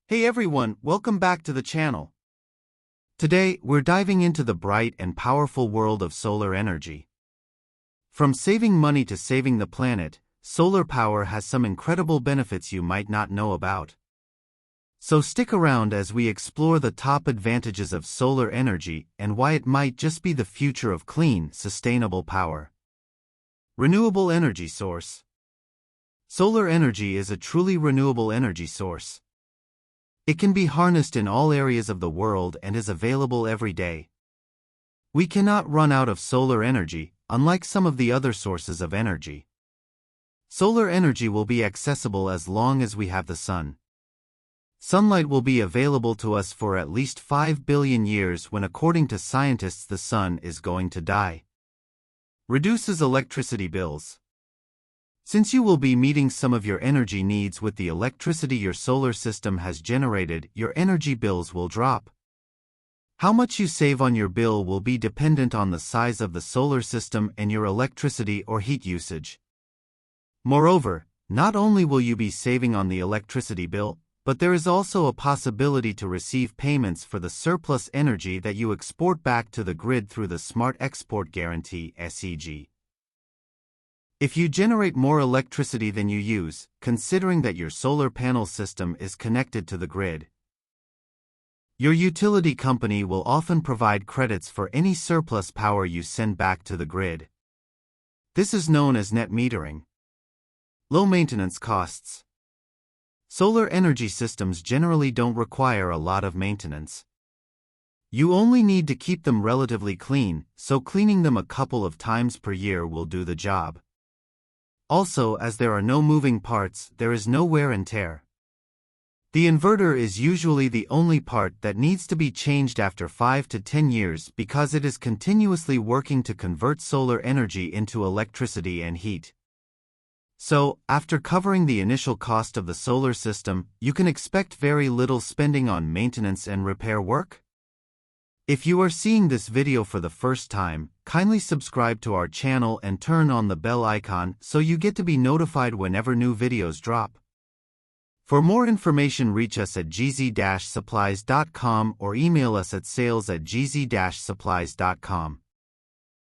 Hey everyone, welcome back to the channel. Today, we're diving into the bright and powerful world of solar energy. From saving money to saving the planet, solar power has some incredible benefits you might not know about. So stick around as we explore the top advantages of solar energy and why it might just be the future of clean, sustainable power. Renewable energy source. Solar energy is a truly renewable energy source. It can be harnessed in all areas of the world and is available every day. We cannot run out of solar energy, unlike some of the other sources of energy. Solar energy will be accessible as long as we have the sun. Sunlight will be available to us for at least 5 billion years when, according to scientists, the sun is going to die. Reduces electricity bills. Since you will be meeting some of your energy needs with the electricity your solar system has generated, your energy bills will drop. How much you save on your bill will be dependent on the size of the solar system and your electricity or heat usage. Moreover, not only will you be saving on the electricity bill, but there is also a possibility to receive payments for the surplus energy that you export back to the grid through the Smart Export Guarantee (SEG). If you generate more electricity than you use, considering that your solar panel system is connected to the grid, your utility company will often provide credits for any surplus power you send back to the grid. This is known as net metering. Low maintenance costs. Solar energy systems generally don't require a lot of maintenance. You only need to keep them relatively clean, so cleaning them a couple of times per year will do the job. Also, as there are no moving parts, there is no wear and tear. The inverter is usually the only part that needs to be changed after 5 to 10 years because it is continuously working to convert solar energy into electricity and heat. So, after covering the initial cost of the solar system, you can expect very little spending on maintenance and repair work. If you are seeing this video for the first time, kindly subscribe to our channel and turn on the bell icon so you get to be notified whenever new videos drop. For more information, reach us at gz-supplies.com or email us at sales@gz-supplies.com.